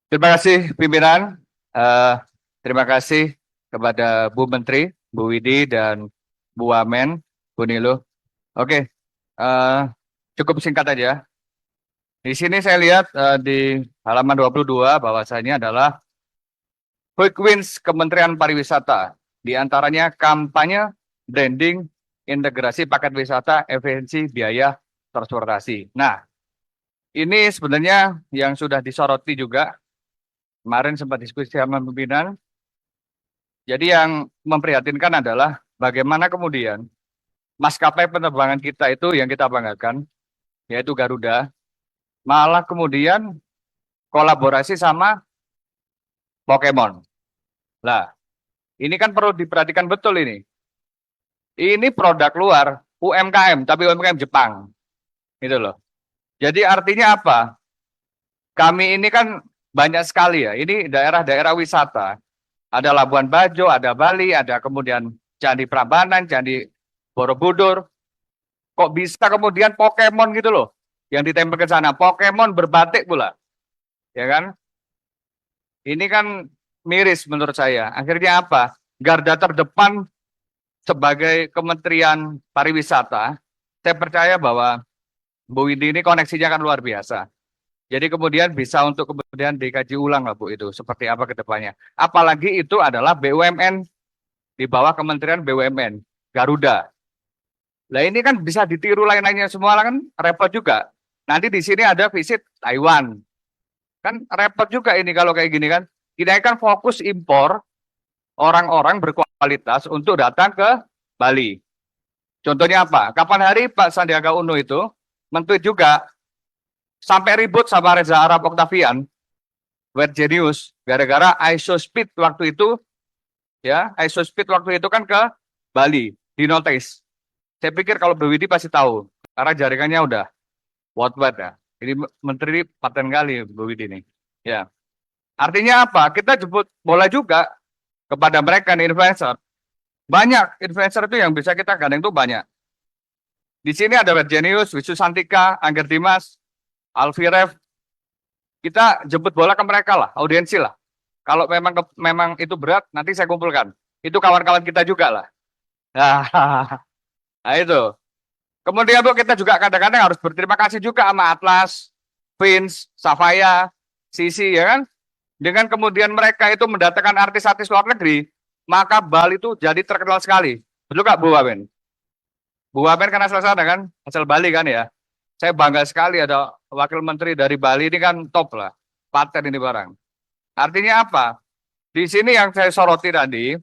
Terima kasih pimpinan. Eh, Terima kasih kepada Bu Menteri, Bu Widi dan Bu Wamen, Bu Nilo. Oke, eh, cukup singkat aja. Di sini saya lihat di halaman 22 bahwasanya adalah quick wins Kementerian Pariwisata. Di antaranya kampanye, branding, integrasi paket wisata, efisiensi biaya transportasi. Nah, ini sebenarnya yang sudah disoroti juga. Kemarin sempat diskusi sama pimpinan. Jadi yang memprihatinkan adalah bagaimana kemudian maskapai penerbangan kita itu yang kita banggakan, yaitu Garuda, malah kemudian kolaborasi sama Pokemon. Lah, ini kan perlu diperhatikan betul ini. Ini produk luar, UMKM, tapi UMKM Jepang. Gitu loh. Jadi artinya apa? Kami ini kan banyak sekali ya. Ini daerah-daerah wisata. Ada Labuan Bajo, ada Bali, ada kemudian Candi Prambanan, Candi Borobudur. Kok bisa kemudian Pokemon gitu loh yang ditempel ke sana, Pokemon berbatik pula, ya kan? Ini kan miris menurut saya. Akhirnya apa? Garda terdepan sebagai Kementerian Pariwisata, saya percaya bahwa Bu Windy ini koneksinya kan luar biasa. Jadi kemudian bisa untuk kemudian dikaji ulang lah Bu itu seperti apa ke depannya. Apalagi itu adalah BUMN di bawah Kementerian BUMN Garuda. Nah ini kan bisa ditiru lain-lainnya semua kan repot juga. Nanti di sini ada visit Taiwan. Kan repot juga ini kalau kayak gini kan. Kita kan fokus impor orang-orang berkualitas untuk datang ke Bali. Contohnya apa? Kapan hari Pak Sandiaga Uno itu mentweet juga sampai ribut sama Reza Arab Octavian, Web Genius, gara-gara ISO Speed waktu itu, ya ISO Speed waktu itu kan ke Bali, di notice. Saya pikir kalau Bu Widi pasti tahu, karena jaringannya udah worldwide ya. Ini menteri paten kali Bu Widi ini. Ya. Artinya apa? Kita jemput bola juga kepada mereka nih influencer. Banyak influencer itu yang bisa kita gandeng tuh banyak. Di sini ada Red Genius, Wisnu Santika, Angger Dimas, Alfi Ref. Kita jemput bola ke mereka lah, audiensi lah. Kalau memang itu berat, nanti saya kumpulkan. Itu kawan-kawan kita juga lah. Nah itu. Kemudian Bu kita juga kadang-kadang harus berterima kasih juga sama Atlas, Vince, Safaya, Sisi ya kan. Dengan kemudian mereka itu mendatangkan artis-artis luar negeri, maka Bali itu jadi terkenal sekali. Betul nggak Bu Wamen? Bu Wamen kan asal sana kan, asal Bali kan ya. Saya bangga sekali ada wakil menteri dari Bali ini kan top lah, paten ini barang. Artinya apa? Di sini yang saya soroti tadi,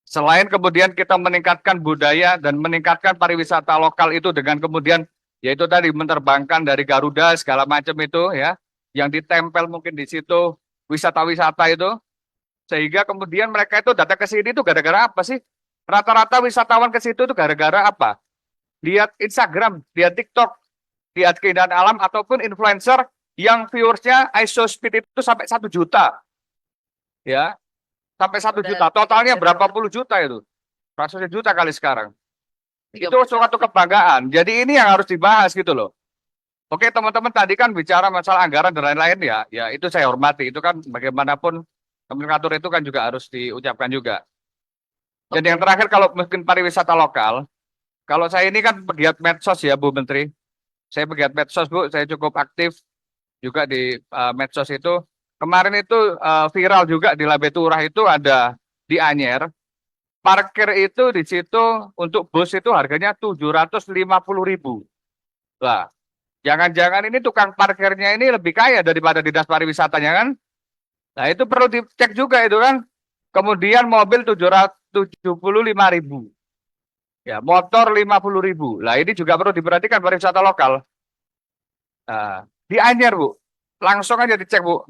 selain kemudian kita meningkatkan budaya dan meningkatkan pariwisata lokal itu dengan kemudian yaitu tadi menerbangkan dari Garuda segala macam itu ya, yang ditempel mungkin di situ wisata-wisata itu, sehingga kemudian mereka itu datang ke sini itu gara-gara apa sih? Rata-rata wisatawan ke situ itu gara-gara apa? Lihat Instagram, lihat TikTok, lihat keindahan alam ataupun influencer yang viewersnya ISO speed itu sampai 1 juta, ya sampai 1 juta. Totalnya berapa puluh juta itu? Ratusan juta kali sekarang. Itu suatu kebanggaan. Jadi ini yang harus dibahas gitu loh. Oke teman-teman tadi kan bicara masalah anggaran dan lain-lain ya, ya itu saya hormati. Itu kan bagaimanapun nomenklatur itu kan juga harus diucapkan juga. Dan yang terakhir kalau mungkin pariwisata lokal, kalau saya ini kan pegiat medsos ya Bu Menteri. Saya pegiat medsos Bu, saya cukup aktif juga di medsos itu. Kemarin itu viral juga di Labeturah itu ada di Anyer. Parkir itu di situ untuk bus itu harganya 750.000. Lah, jangan-jangan ini tukang parkirnya ini lebih kaya daripada dinas pariwisatanya kan? Nah, itu perlu dicek juga itu kan. Kemudian mobil 775.000. Ya, motor 50.000. Lah, ini juga perlu diperhatikan pariwisata lokal. Nah, di Anyer, Bu. Langsung aja dicek, Bu.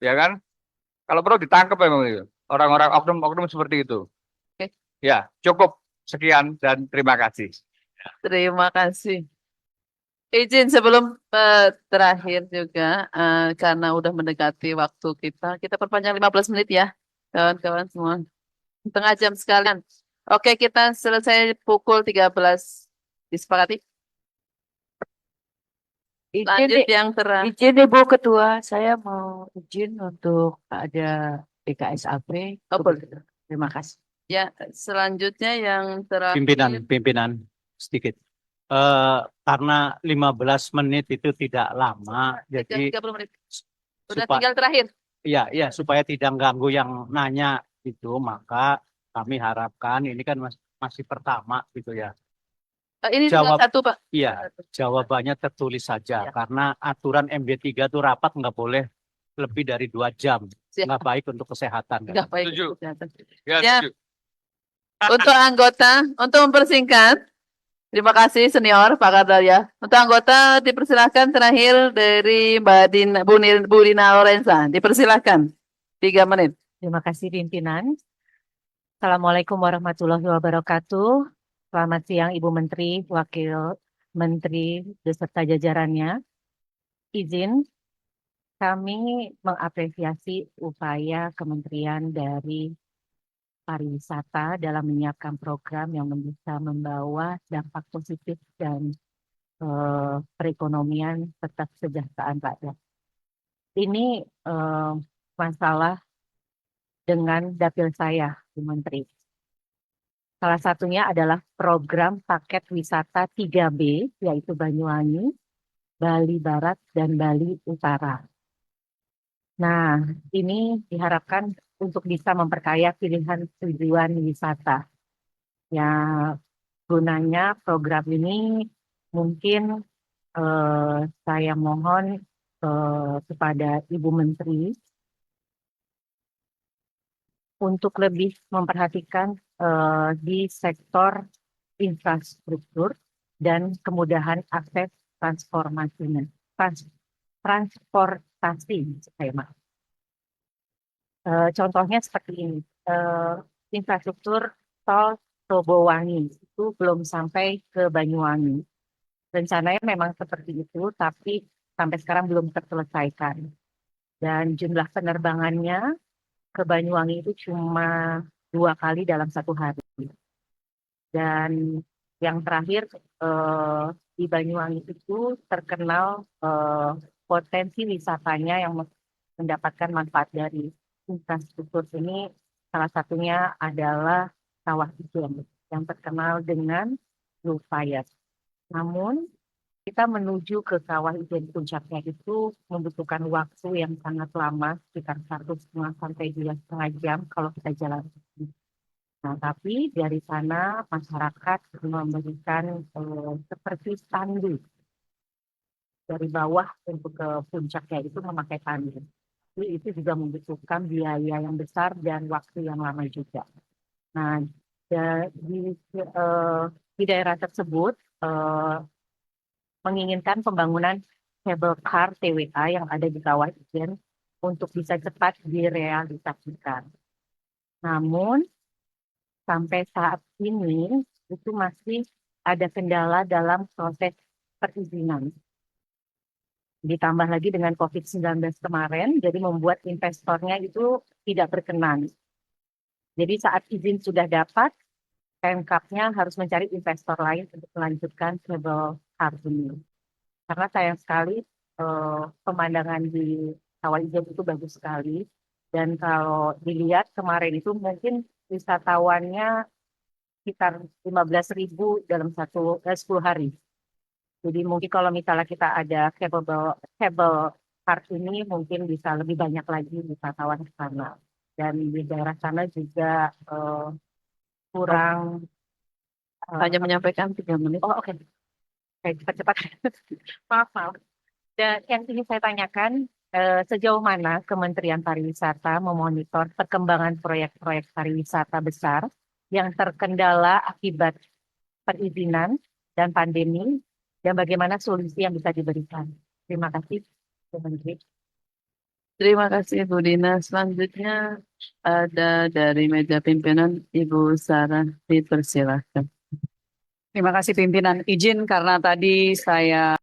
Ya kan? Kalau perlu ditangkap memang itu. Orang-orang oknum-oknum seperti itu. Oke, Ya, cukup. Sekian dan terima kasih. terima kasih. Izin sebelum terakhir juga, karena udah mendekati waktu kita perpanjang 15 menit ya, kawan-kawan semua. Setengah jam sekalian. Oke, kita selesai pukul 13. Disepakati? Lanjut yang terakhir. Izin Ibu Ketua, saya mau izin untuk ada BKSAP. Oh, boleh. Terima kasih. Ya, selanjutnya yang Pimpinan, terakhir. sedikit. Karena 15 menit itu tidak lama, jadi 30 menit. Udah Supa- tinggal terakhir. ya supaya tidak ganggu yang nanya itu, maka kami harapkan ini kan masih pertama gitu ya. Ini tinggal Jawab. satu, Pak. Iya, jawabannya tertulis saja Ya. karena aturan MD3 itu rapat nggak boleh lebih dari 2 jam. Siap. Nggak baik untuk kesehatan. Kan? Nggak baik. Setuju. Kesehatan. Ya, Ya. setuju. Untuk anggota, untuk mempersingkat, terima kasih senior Pak Kardarya. Untuk anggota dipersilakan terakhir dari Bu Dina Lorenza. Dipersilakan 3 menit. Terima kasih pimpinan. Assalamualaikum warahmatullahi wabarakatuh. Selamat siang Ibu Menteri, Wakil Menteri beserta jajarannya. Izin kami mengapresiasi upaya Kementerian dari Pariwisata dalam menyiapkan program yang bisa membawa dampak positif dan perekonomian serta kesejahteraan rakyat. Ini masalah dengan dapil saya, Bu Menteri. Salah satunya adalah program paket wisata 3B, yaitu Banyuwangi, Bali Barat, dan Bali Utara. Nah, ini diharapkan untuk bisa memperkaya pilihan tujuan wisata. Ya, gunanya program ini mungkin saya mohon kepada Ibu Menteri untuk lebih memperhatikan di sektor infrastruktur dan kemudahan akses transportasi. Contohnya seperti ini, infrastruktur tol Tobowangi itu belum sampai ke Banyuwangi. Rencananya memang seperti itu, tapi sampai sekarang belum terselesaikan. Dan jumlah penerbangannya ke Banyuwangi itu cuma 2 kali dalam 1 hari. Dan yang terakhir di Banyuwangi itu terkenal potensi wisatanya yang mendapatkan manfaat dari infrastruktur ini, salah satunya adalah Kawah Ijen yang terkenal dengan Blue Fire. Namun kita menuju ke Kawah Ijen puncaknya itu membutuhkan waktu yang sangat lama, sekitar 1,5 sampai 2,5 jam kalau kita jalan. Nah, tapi dari sana masyarakat memberikan seperti tandu dari bawah untuk ke puncaknya itu memakai tandu. Itu juga membutuhkan biaya yang besar dan waktu yang lama juga. Nah, di daerah tersebut menginginkan pembangunan cable car TWA yang ada di Kawah Ijen untuk bisa cepat direalisasikan. Namun, sampai saat ini itu masih ada kendala dalam proses perizinan. Ditambah lagi dengan COVID-19 kemarin, jadi membuat investornya itu tidak berkenan. Jadi saat izin sudah dapat, Pemkapnya harus mencari investor lain untuk melanjutkan cable car ini. Karena sayang sekali pemandangan di Kawah Ijen itu bagus sekali. Dan kalau dilihat kemarin itu mungkin wisatawannya sekitar 15.000 dalam 10 hari. Jadi mungkin kalau misalnya kita ada cable car ini mungkin bisa lebih banyak lagi wisatawan ke sana. Dan di daerah sana juga kurang. Hanya menyampaikan 3 menit. Oh, oke. Cepat-cepat. Maaf. Dan yang ingin saya tanyakan, sejauh mana Kementerian Pariwisata memonitor perkembangan proyek-proyek pariwisata besar yang terkendala akibat perizinan dan pandemi, dan bagaimana solusi yang bisa diberikan. Terima kasih, Bu Menteri. Terima kasih Bu Dina. Selanjutnya ada dari meja pimpinan Ibu Sarah, dipersilakan. Terima kasih pimpinan. Izin karena tadi saya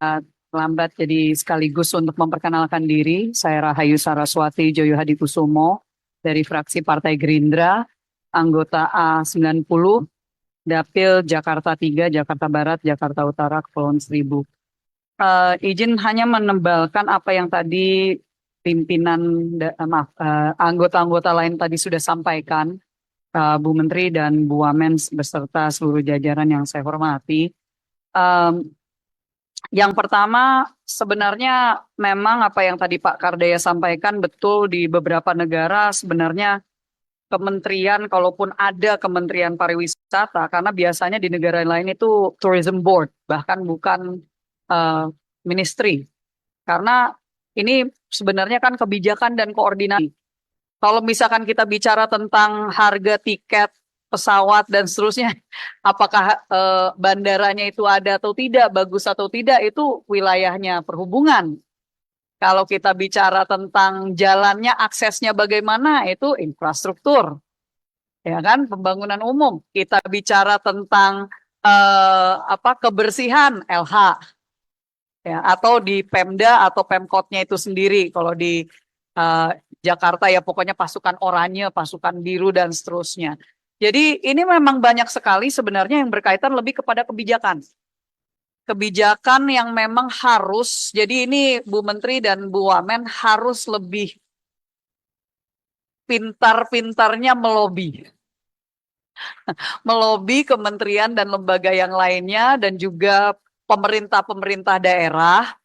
lambat jadi sekaligus untuk memperkenalkan diri. Saya Rahayu Saraswati Joyo Hadikusumo dari fraksi Partai Gerindra, anggota A90, Dapil Jakarta 3, Jakarta Barat, Jakarta Utara, Kepulauan Seribu. izin hanya menebalkan apa yang tadi pimpinan, anggota-anggota lain tadi sudah sampaikan, Bu Menteri dan Bu Wamen beserta seluruh jajaran yang saya hormati. Yang pertama, sebenarnya memang apa yang tadi Pak Kardaya sampaikan betul, di beberapa negara sebenarnya kementerian, kalaupun ada kementerian pariwisata, karena biasanya di negara lain itu tourism board, bahkan bukan ministry. Karena ini sebenarnya kan kebijakan dan koordinasi. Kalau misalkan kita bicara tentang harga tiket pesawat dan seterusnya, apakah bandaranya itu ada atau tidak, bagus atau tidak, itu wilayahnya perhubungan. Kalau kita bicara tentang jalannya, aksesnya bagaimana, itu infrastruktur, ya kan, pembangunan umum. Kita bicara tentang kebersihan, LH, ya, atau di Pemda atau Pemkotnya itu sendiri. Kalau di Jakarta ya pokoknya pasukan oranye, pasukan biru dan seterusnya. Jadi ini memang banyak sekali sebenarnya yang berkaitan lebih kepada kebijakan. Kebijakan yang memang harus, jadi ini Bu Menteri dan Bu Wamen harus lebih pintar-pintarnya melobi. Melobi kementerian dan lembaga yang lainnya dan juga pemerintah-pemerintah daerah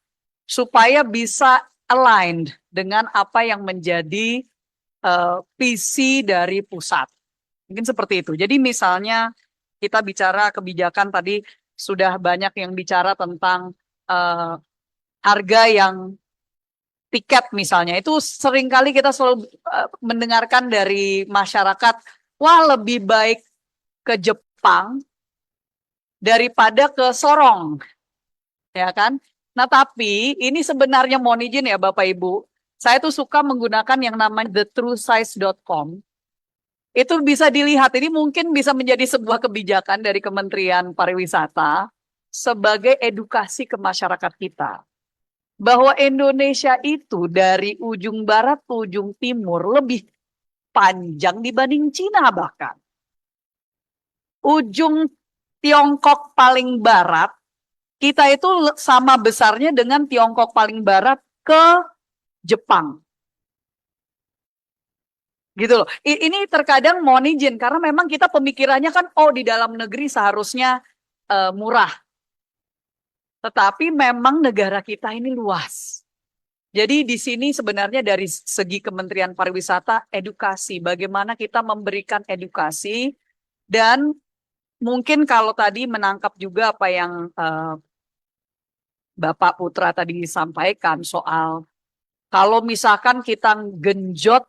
supaya bisa aligned dengan apa yang menjadi visi dari pusat. Mungkin seperti itu. Jadi misalnya kita bicara kebijakan tadi sudah banyak yang bicara tentang harga yang tiket misalnya. Itu seringkali kita selalu mendengarkan dari masyarakat, wah lebih baik ke Jepang daripada ke Sorong. Ya kan? Nah tapi ini sebenarnya mohon izin ya Bapak Ibu, saya tuh suka menggunakan yang namanya thetruesize.com. Itu bisa dilihat, ini mungkin bisa menjadi sebuah kebijakan dari Kementerian Pariwisata sebagai edukasi ke masyarakat kita. Bahwa Indonesia itu dari ujung barat ke ujung timur lebih panjang dibanding Cina bahkan. Ujung Tiongkok paling barat, kita itu sama besarnya dengan Tiongkok paling barat ke Jepang. Gitu loh. Ini terkadang mohon izin karena memang kita pemikirannya kan di dalam negeri seharusnya murah. Tetapi memang negara kita ini luas. Jadi di sini sebenarnya dari segi Kementerian Pariwisata edukasi, bagaimana kita memberikan edukasi dan mungkin kalau tadi menangkap juga apa yang Bapak Putra tadi sampaikan soal kalau misalkan kita genjot